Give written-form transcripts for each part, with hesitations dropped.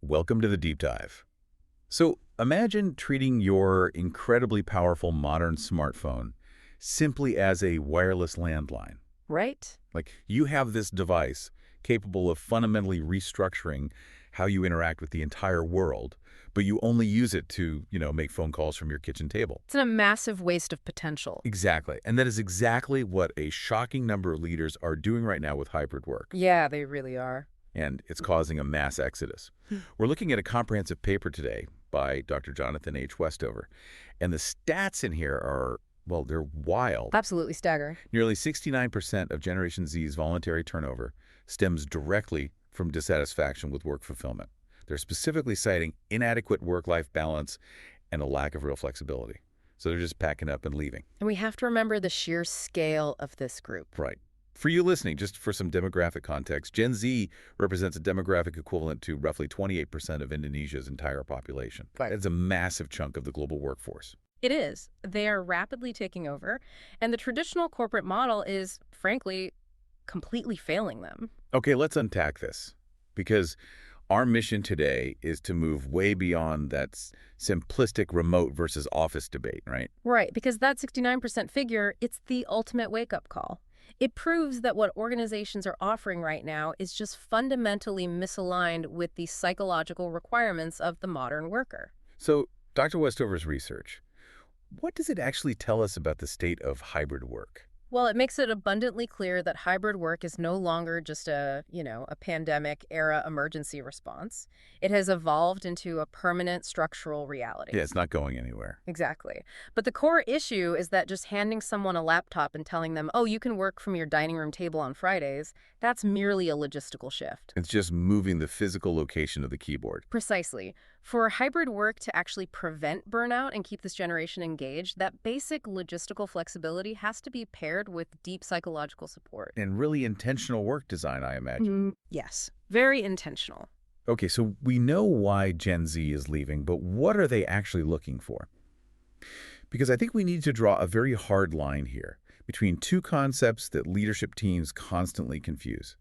Welcome to the deep dive. So imagine treating your incredibly powerful modern smartphone simply as a wireless landline. Right? Like you have this device capable of fundamentally restructuring how you interact with the entire world, but you only use it to, make phone calls from your kitchen table. It's a massive waste of potential. Exactly. And that is exactly what a shocking number of leaders are doing right now with hybrid work. Yeah, they really are. And it's causing a mass exodus. We're looking at a comprehensive paper today by Dr. Jonathan H. Westover. And the stats in here are, well, they're wild. Absolutely staggering. Nearly 69% of Generation Z's voluntary turnover stems directly from dissatisfaction with work fulfillment. They're specifically citing inadequate work-life balance and a lack of real flexibility. So they're just packing up and leaving. And we have to remember the sheer scale of this group. Right. For you listening, just for some demographic context, Gen Z represents a demographic equivalent to roughly 28% of Indonesia's entire population. Right. It's a massive chunk of the global workforce. It is. They are rapidly taking over, and the traditional corporate model is, frankly, completely failing them. Okay, let's unpack this, because our mission today is to move way beyond that simplistic remote versus office debate, right? Right, because that 69% figure, it's the ultimate wake-up call. It proves that what organizations are offering right now is just fundamentally misaligned with the psychological requirements of the modern worker. So, Dr. Westover's research, what does it actually tell us about the state of hybrid work? Well, it makes it abundantly clear that hybrid work is no longer just a pandemic-era emergency response. It has evolved into a permanent structural reality. Yeah, it's not going anywhere. Exactly. But the core issue is that just handing someone a laptop and telling them, oh, you can work from your dining room table on Fridays, that's merely a logistical shift. It's just moving the physical location of the keyboard. Precisely. For hybrid work to actually prevent burnout and keep this generation engaged, that basic logistical flexibility has to be paired with deep psychological support. And really intentional work design, I imagine. Yes. Very intentional. Okay, so we know why Gen Z is leaving, but what are they actually looking for? Because I think we need to draw a very hard line here between two concepts that leadership teams constantly confuse: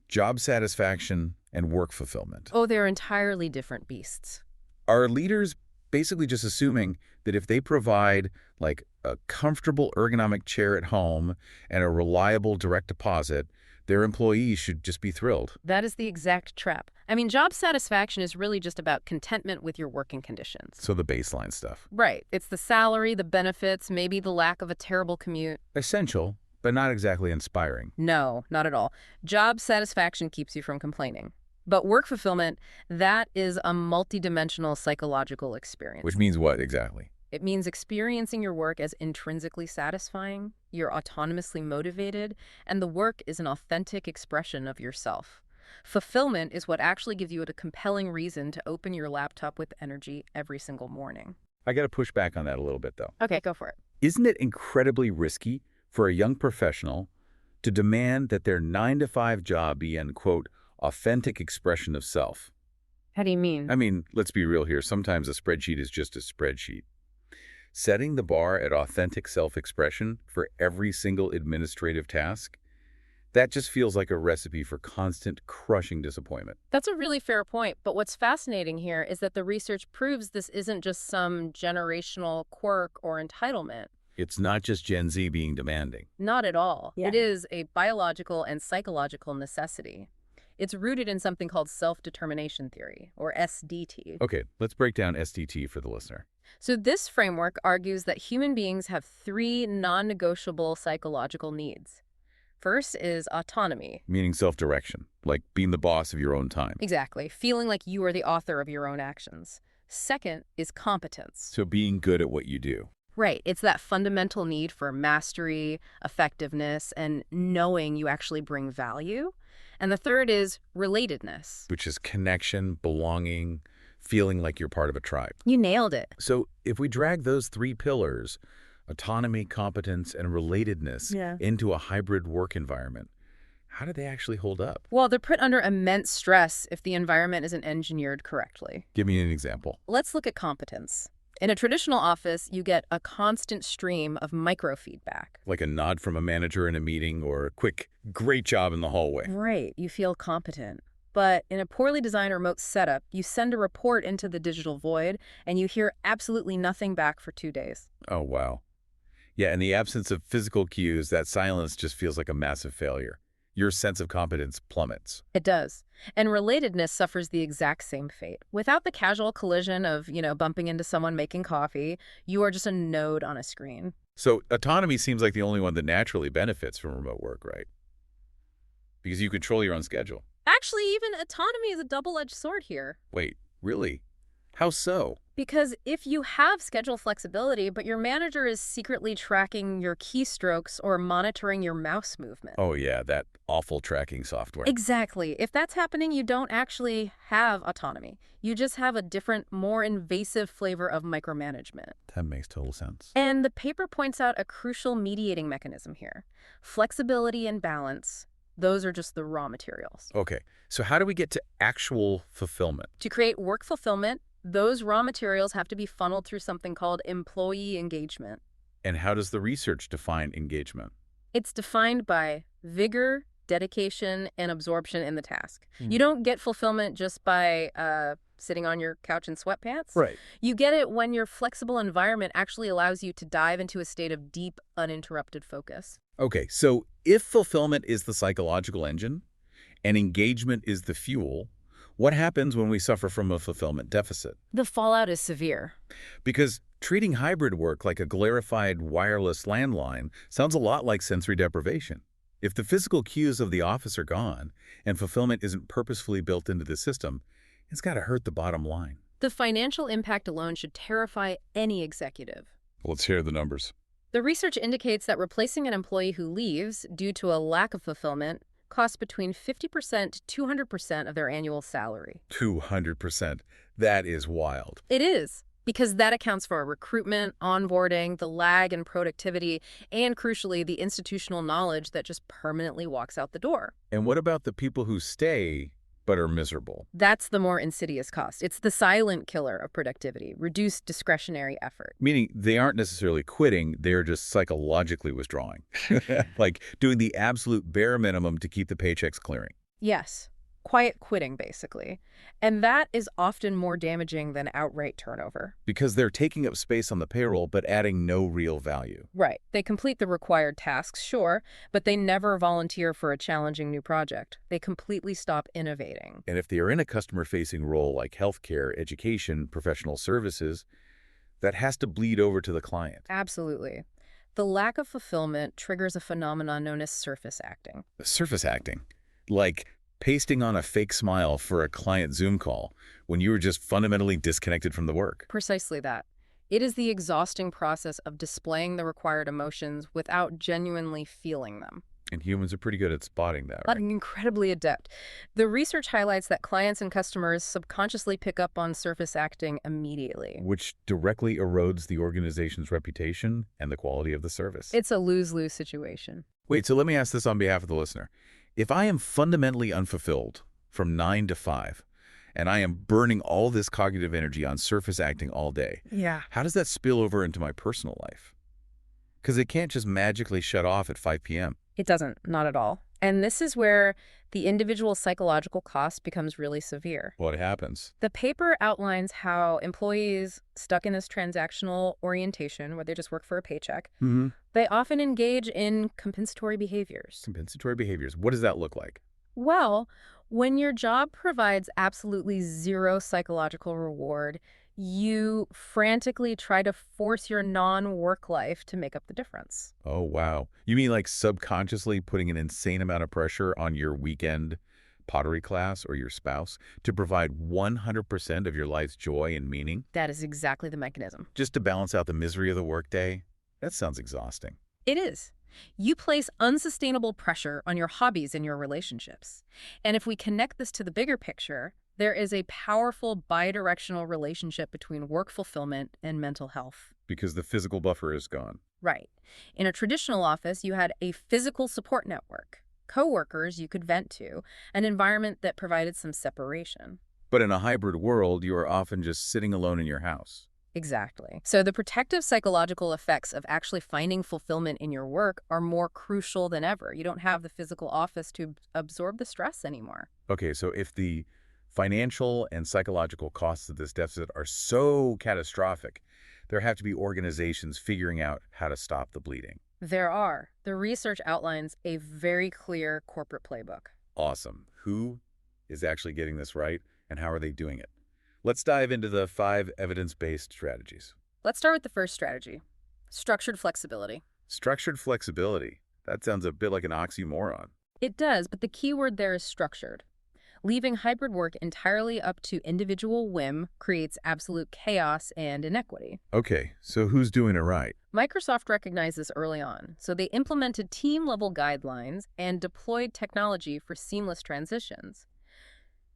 job satisfaction and work fulfillment. Oh, they're entirely different beasts. Are leaders basically just assuming that if they provide like a comfortable ergonomic chair at home and a reliable direct deposit, their employees should just be thrilled? That is the exact trap. I mean, job satisfaction is really just about contentment with your working conditions. So the baseline stuff. Right. It's the salary, the benefits, maybe the lack of a terrible commute. Essential, but not exactly inspiring. No, not at all. Job satisfaction keeps you from complaining. But work fulfillment, that is a multidimensional psychological experience. Which means what exactly? It means experiencing your work as intrinsically satisfying, you're autonomously motivated, and the work is an authentic expression of yourself. Fulfillment is what actually gives you a compelling reason to open your laptop with energy every single morning. I got to push back on that a little bit, though. Okay, go for it. Isn't it incredibly risky for a young professional to demand that their 9-to-5 job be an, quote, authentic expression of self? How do you mean? I mean, let's be real here. Sometimes a spreadsheet is just a spreadsheet. Setting the bar at authentic self-expression for every single administrative task, that just feels like a recipe for constant crushing disappointment. That's a really fair point, but what's fascinating here is that the research proves this isn't just some generational quirk or entitlement. It's not just Gen Z being demanding. Not at all. Yeah. It is a biological and psychological necessity. It's rooted in something called self-determination theory, or SDT. Okay, let's break down SDT for the listener. So this framework argues that human beings have three non-negotiable psychological needs. First is autonomy. Meaning self-direction, like being the boss of your own time. Exactly. Feeling like you are the author of your own actions. Second is competence. So being good at what you do. Right. It's that fundamental need for mastery, effectiveness, and knowing you actually bring value. And the third is relatedness. Which is connection, belonging, feeling like you're part of a tribe. You nailed it. So if we drag those three pillars, autonomy, competence, and relatedness, into a hybrid work environment, how do they actually hold up? Well, they're put under immense stress if the environment isn't engineered correctly. Give me an example. Let's look at competence. In a traditional office, you get a constant stream of microfeedback. Like a nod from a manager in a meeting or a quick, great job in the hallway. Right. You feel competent. But in a poorly designed remote setup, you send a report into the digital void, and you hear absolutely nothing back for 2 days. Oh, wow. Yeah, in the absence of physical cues, that silence just feels like a massive failure. Your sense of competence plummets. It does. And relatedness suffers the exact same fate. Without the casual collision of, bumping into someone making coffee, you are just a node on a screen. So autonomy seems like the only one that naturally benefits from remote work, right? Because you control your own schedule. Actually, even autonomy is a double-edged sword here. Wait, really? How so? Because if you have schedule flexibility, but your manager is secretly tracking your keystrokes or monitoring your mouse movement. Oh yeah, that awful tracking software. Exactly. If that's happening, you don't actually have autonomy. You just have a different, more invasive flavor of micromanagement. That makes total sense. And the paper points out a crucial mediating mechanism here. Flexibility and balance, those are just the raw materials. Okay, so how do we get to actual fulfillment? To create work fulfillment, those raw materials have to be funneled through something called employee engagement. And how does the research define engagement? It's defined by vigor, dedication, and absorption in the task. Hmm. You don't get fulfillment just by sitting on your couch in sweatpants. Right. You get it when your flexible environment actually allows you to dive into a state of deep, uninterrupted focus. Okay, so if fulfillment is the psychological engine and engagement is the fuel, what happens when we suffer from a fulfillment deficit? The fallout is severe. Because treating hybrid work like a glorified wireless landline sounds a lot like sensory deprivation. If the physical cues of the office are gone and fulfillment isn't purposefully built into the system, it's got to hurt the bottom line. The financial impact alone should terrify any executive. Let's hear the numbers. The research indicates that replacing an employee who leaves due to a lack of fulfillment costs between 50% to 200% of their annual salary. 200%. That is wild. It is, because that accounts for recruitment, onboarding, the lag in productivity, and crucially, the institutional knowledge that just permanently walks out the door. And what about the people who stay but are miserable? That's the more insidious cost. It's the silent killer of productivity, reduced discretionary effort. Meaning they aren't necessarily quitting, they're just psychologically withdrawing. Like doing the absolute bare minimum to keep the paychecks clearing. Yes, quiet quitting, basically. And that is often more damaging than outright turnover. Because they're taking up space on the payroll but adding no real value. Right. They complete the required tasks, sure, but they never volunteer for a challenging new project. They completely stop innovating. And if they are in a customer-facing role like healthcare, education, professional services, that has to bleed over to the client. Absolutely. The lack of fulfillment triggers a phenomenon known as surface acting. Surface acting. Like pasting on a fake smile for a client Zoom call when you were just fundamentally disconnected from the work. Precisely that. It is the exhausting process of displaying the required emotions without genuinely feeling them. And humans are pretty good at spotting that, But right? incredibly adept. The research highlights that clients and customers subconsciously pick up on surface acting immediately. Which directly erodes the organization's reputation and the quality of the service. It's a lose-lose situation. Wait, so let me ask this on behalf of the listener. If I am fundamentally unfulfilled from 9 to 5, and I am burning all this cognitive energy on surface acting all day, Yeah. how does that spill over into my personal life? Because it can't just magically shut off at 5 p.m. It doesn't, not at all. And this is where the individual psychological cost becomes really severe. What happens? The paper outlines how employees stuck in this transactional orientation, where they just work for a paycheck, Mm-hmm. they often engage in compensatory behaviors. Compensatory behaviors. What does that look like? Well, when your job provides absolutely zero psychological reward, you frantically try to force your non-work life to make up the difference. Oh, wow. You mean like subconsciously putting an insane amount of pressure on your weekend pottery class or your spouse to provide 100% of your life's joy and meaning? That is exactly the mechanism. Just to balance out the misery of the workday? That sounds exhausting. It is. You place unsustainable pressure on your hobbies and your relationships. And if we connect this to the bigger picture, there is a powerful bidirectional relationship between work fulfillment and mental health. Because the physical buffer is gone. Right. In a traditional office, you had a physical support network, coworkers you could vent to, an environment that provided some separation. But in a hybrid world, you are often just sitting alone in your house. Exactly. So the protective psychological effects of actually finding fulfillment in your work are more crucial than ever. You don't have the physical office to absorb the stress anymore. Okay, so if the financial and psychological costs of this deficit are so catastrophic, there have to be organizations figuring out how to stop the bleeding. There are. The research outlines a very clear corporate playbook. Awesome. Who is actually getting this right, and how are they doing it? Let's dive into the 5 evidence-based strategies. Let's start with the first strategy, structured flexibility. Structured flexibility. That sounds a bit like an oxymoron. It does, but the key word there is structured. Leaving hybrid work entirely up to individual whim creates absolute chaos and inequity. Okay, so who's doing it right? Microsoft recognized this early on, so they implemented team-level guidelines and deployed technology for seamless transitions.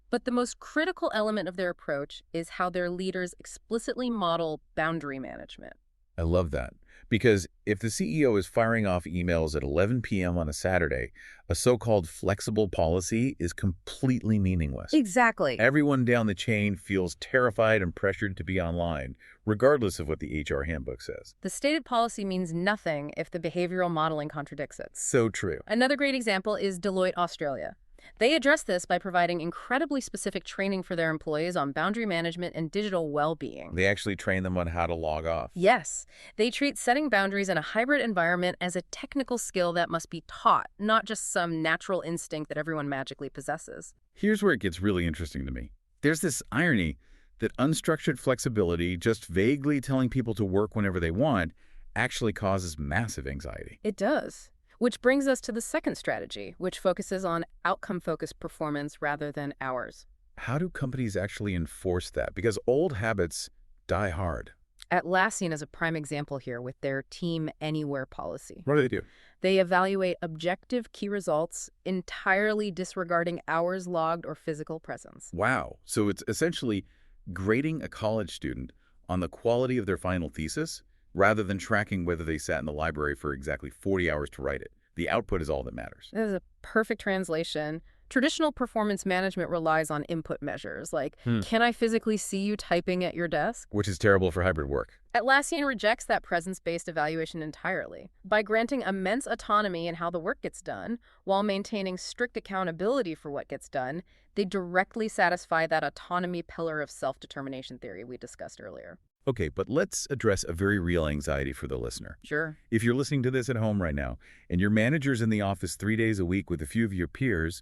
But the most critical element of their approach is how their leaders explicitly model boundary management. I love that. Because if the CEO is firing off emails at 11 p.m. on a Saturday, a so-called flexible policy is completely meaningless. Exactly. Everyone down the chain feels terrified and pressured to be online, regardless of what the HR handbook says. The stated policy means nothing if the behavioral modeling contradicts it. So true. Another great example is Deloitte Australia. They address this by providing incredibly specific training for their employees on boundary management and digital well-being. They actually train them on how to log off. Yes, they treat setting boundaries in a hybrid environment as a technical skill that must be taught, not just some natural instinct that everyone magically possesses. Here's where it gets really interesting to me. There's this irony that unstructured flexibility, just vaguely telling people to work whenever they want, actually causes massive anxiety. It does. Which brings us to the second strategy, which focuses on outcome-focused performance rather than hours. How do companies actually enforce that? Because old habits die hard. Atlassian is a prime example here with their Team Anywhere policy. What do they do? They evaluate objective key results, entirely disregarding hours logged or physical presence. Wow. So it's essentially grading a college student on the quality of their final thesis rather than tracking whether they sat in the library for exactly 40 hours to write it. The output is all that matters. That is a perfect translation. Traditional performance management relies on input measures, like, can I physically see you typing at your desk? Which is terrible for hybrid work. Atlassian rejects that presence-based evaluation entirely. By granting immense autonomy in how the work gets done, while maintaining strict accountability for what gets done, they directly satisfy that autonomy pillar of self-determination theory we discussed earlier. Okay, but let's address a very real anxiety for the listener. Sure. If you're listening to this at home right now, and your manager's in the office 3 days a week with a few of your peers,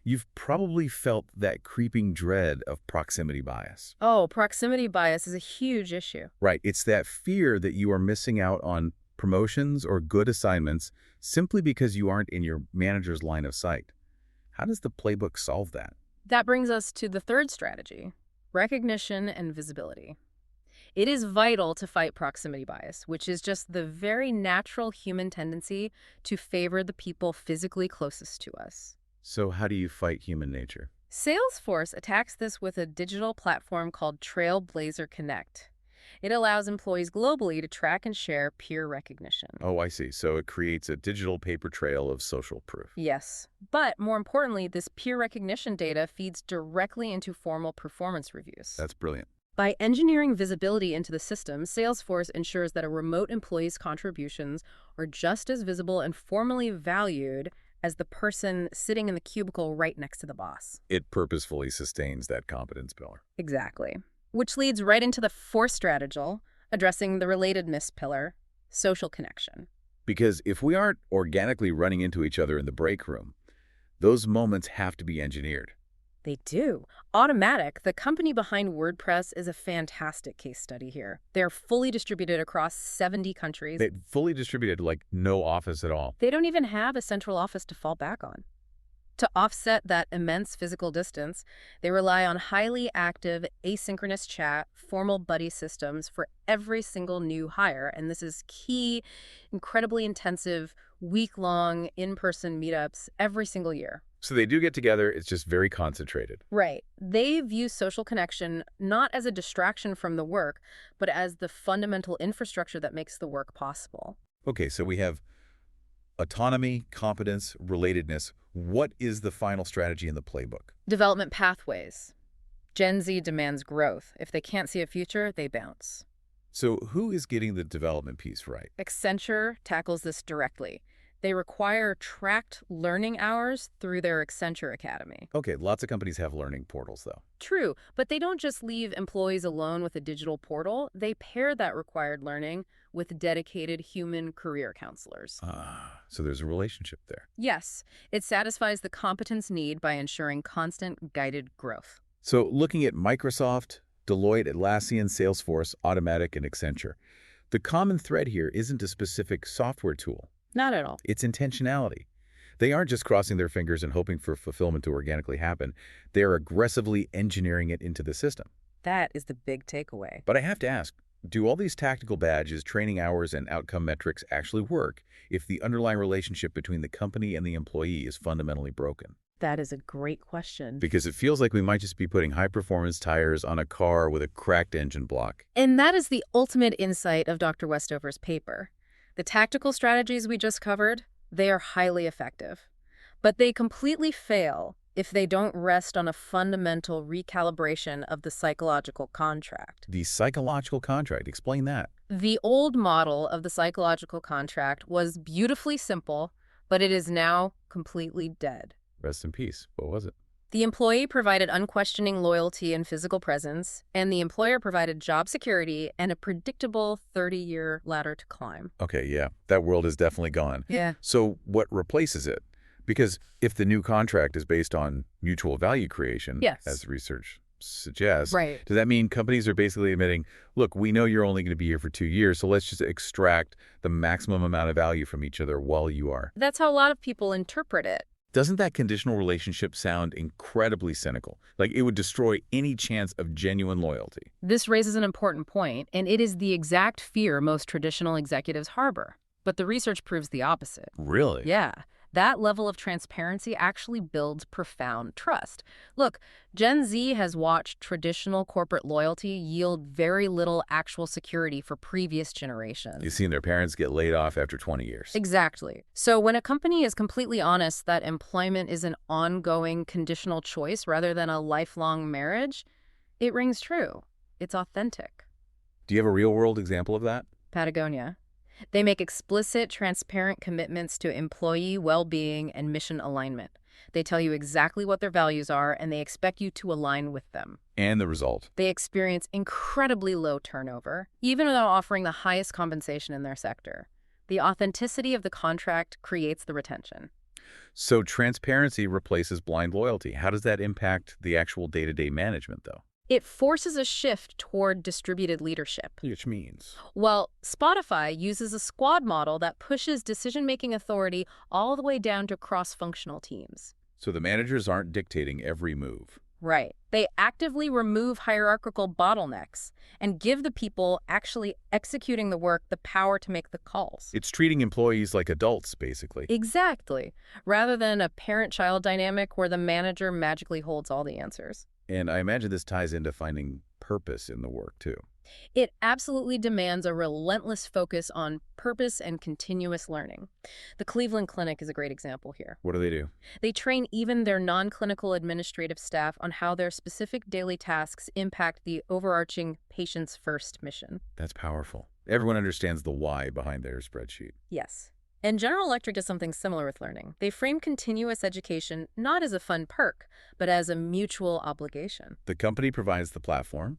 you've probably felt that creeping dread of proximity bias. Oh, proximity bias is a huge issue. Right. It's that fear that you are missing out on promotions or good assignments simply because you aren't in your manager's line of sight. How does the playbook solve that? That brings us to the third strategy, recognition and visibility. It is vital to fight proximity bias, which is just the very natural human tendency to favor the people physically closest to us. So how do you fight human nature? Salesforce attacks this with a digital platform called Trailblazer Connect. It allows employees globally to track and share peer recognition. Oh, I see. So it creates a digital paper trail of social proof. Yes, but more importantly, this peer recognition data feeds directly into formal performance reviews. That's brilliant. By engineering visibility into the system, Salesforce ensures that a remote employee's contributions are just as visible and formally valued as the person sitting in the cubicle right next to the boss. It purposefully sustains that competence pillar. Exactly. Which leads right into the fourth strategy, addressing the relatedness pillar, social connection. Because if we aren't organically running into each other in the break room, those moments have to be engineered. They do. Automatic, the company behind WordPress, is a fantastic case study here. They're fully distributed across 70 countries. They fully distributed, like no office at all. They don't even have a central office to fall back on. To offset that immense physical distance, they rely on highly active, asynchronous chat, formal buddy systems for every single new hire. And this is key, incredibly intensive, week-long in-person meetups every single year. So they do get together, it's just very concentrated. Right. They view social connection not as a distraction from the work, but as the fundamental infrastructure that makes the work possible. Okay, so we have autonomy, competence, relatedness. What is the final strategy in the playbook? Development pathways. Gen Z demands growth. If they can't see a future, they bounce. So who is getting the development piece right? Accenture tackles this directly. They require tracked learning hours through their Accenture Academy. Okay, lots of companies have learning portals, though. True, but they don't just leave employees alone with a digital portal. They pair that required learning with dedicated human career counselors. Ah, so there's a relationship there. Yes, it satisfies the competence need by ensuring constant guided growth. So looking at Microsoft, Deloitte, Atlassian, Salesforce, Automatic, and Accenture, the common thread here isn't a specific software tool. Not at all. It's intentionality. They aren't just crossing their fingers and hoping for fulfillment to organically happen. They're aggressively engineering it into the system. That is the big takeaway. But I have to ask, do all these tactical badges, training hours, and outcome metrics actually work if the underlying relationship between the company and the employee is fundamentally broken? That is a great question. Because it feels like we might just be putting high-performance tires on a car with a cracked engine block. And that is the ultimate insight of Dr. Westover's paper. The tactical strategies we just covered, they are highly effective. But they completely fail if they don't rest on a fundamental recalibration of the psychological contract. The psychological contract, explain that. The old model of the psychological contract was beautifully simple, but it is now completely dead. Rest in peace. What was it? The employee provided unquestioning loyalty and physical presence, and the employer provided job security and a predictable 30-year ladder to climb. Okay, yeah, that world is definitely gone. Yeah. So what replaces it? Because if the new contract is based on mutual value creation, Yes. as research suggests, Right. does that mean companies are basically admitting, look, we know you're only going to be here for 2 years, so let's just extract the maximum amount of value from each other while you are? That's how a lot of people interpret it. Doesn't that conditional relationship sound incredibly cynical? Like it would destroy any chance of genuine loyalty. This raises an important point, and it is the exact fear most traditional executives harbor. But the research proves the opposite. Really? Yeah, that level of transparency actually builds profound trust. Look, Gen Z has watched traditional corporate loyalty yield very little actual security for previous generations. You've seen their parents get laid off after 20 years. Exactly. So when a company is completely honest that employment is an ongoing conditional choice rather than a lifelong marriage, it rings true. It's authentic. Do you have a real-world example of that? Patagonia. They make explicit, transparent commitments to employee well-being and mission alignment. They tell you exactly what their values are, and they expect you to align with them. And the result? They experience incredibly low turnover, even without offering the highest compensation in their sector. The authenticity of the contract creates the retention. So transparency replaces blind loyalty. How does that impact the actual day-to-day management, though? It forces a shift toward distributed leadership. Which means? Well, Spotify uses a squad model that pushes decision-making authority all the way down to cross-functional teams. So the managers aren't dictating every move. Right. They actively remove hierarchical bottlenecks and give the people actually executing the work the power to make the calls. It's treating employees like adults, basically. Exactly. Rather than a parent-child dynamic where the manager magically holds all the answers. And I imagine this ties into finding purpose in the work, too. It absolutely demands a relentless focus on purpose and continuous learning. The Cleveland Clinic is a great example here. What do? They train even their non-clinical administrative staff on how their specific daily tasks impact the overarching patient's first mission. That's powerful. Everyone understands the why behind their spreadsheet. Yes. And General Electric does something similar with learning. They frame continuous education not as a fun perk, but as a mutual obligation. The company provides the platform,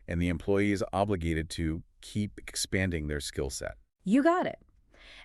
and the employee is obligated to keep expanding their skill set. You got it.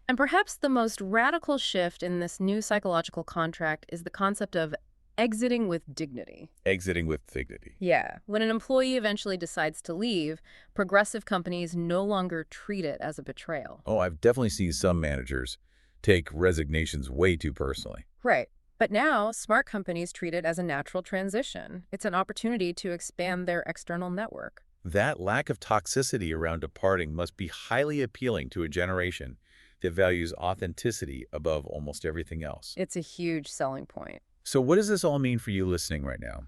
And perhaps the most radical shift in this new psychological contract is the concept of exiting with dignity. Exiting with dignity. Yeah. When an employee eventually decides to leave, progressive companies no longer treat it as a betrayal. Oh, I've definitely seen some managers take resignations way too personally. Right. But now, smart companies treat it as a natural transition. It's an opportunity to expand their external network. That lack of toxicity around departing must be highly appealing to a generation that values authenticity above almost everything else. It's a huge selling point. So what does this all mean for you listening right now?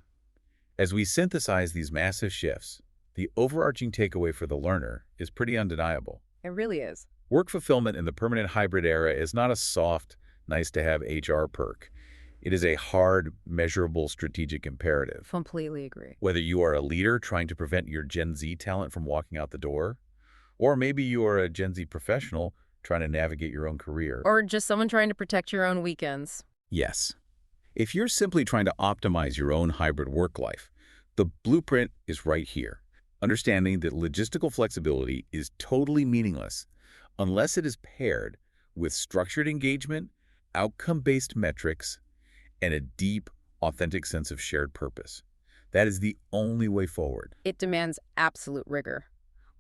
As we synthesize these massive shifts, the overarching takeaway for the learner is pretty undeniable. It really is. Work fulfillment in the permanent hybrid era is not a soft, nice-to-have HR perk. It is a hard, measurable strategic imperative. Completely agree. Whether you are a leader trying to prevent your Gen Z talent from walking out the door, Or maybe you're a Gen Z professional trying to navigate your own career. Or just someone trying to protect your own weekends. Yes. If you're simply trying to optimize your own hybrid work life, the blueprint is right here. Understanding that logistical flexibility is totally meaningless unless it is paired with structured engagement, outcome-based metrics, and a deep, authentic sense of shared purpose. That is the only way forward. It demands absolute rigor.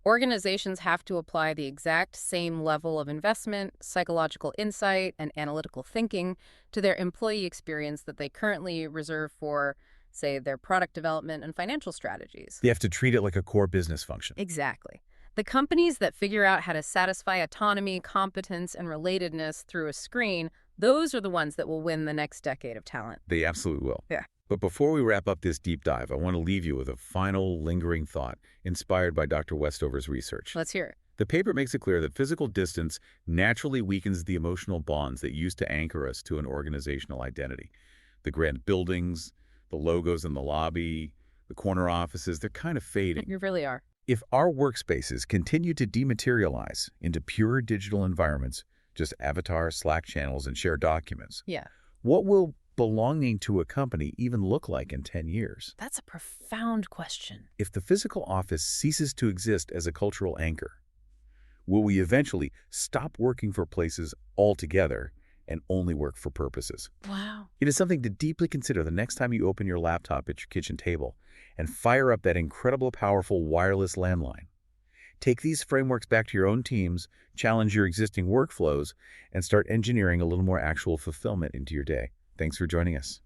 Organizations have to apply the exact same level of investment, psychological insight, and analytical thinking to their employee experience that they currently reserve for, say, their product development and financial strategies. They have to treat it like a core business function. Exactly. The companies that figure out how to satisfy autonomy, competence, and relatedness through a screen, those are the ones that will win the next decade of talent. They absolutely will. Yeah. But before we wrap up this deep dive, I want to leave you with a final lingering thought inspired by Dr. Westover's research. Let's hear it. The paper makes it clear that physical distance naturally weakens the emotional bonds that used to anchor us to an organizational identity. The grand buildings, the logos in the lobby, the corner offices, they're kind of fading. You really are. If our workspaces continue to dematerialize into pure digital environments, just avatars, Slack channels, and shared documents, Yeah. what will belonging to a company even look like in 10 years? That's a profound question. If the physical office ceases to exist as a cultural anchor, will we eventually stop working for places altogether and only work for purposes? Wow. It is something to deeply consider the next time you open your laptop at your kitchen table and fire up that incredible, powerful wireless landline. Take these frameworks back to your own teams, challenge your existing workflows, and start engineering a little more actual fulfillment into your day. Thanks for joining us.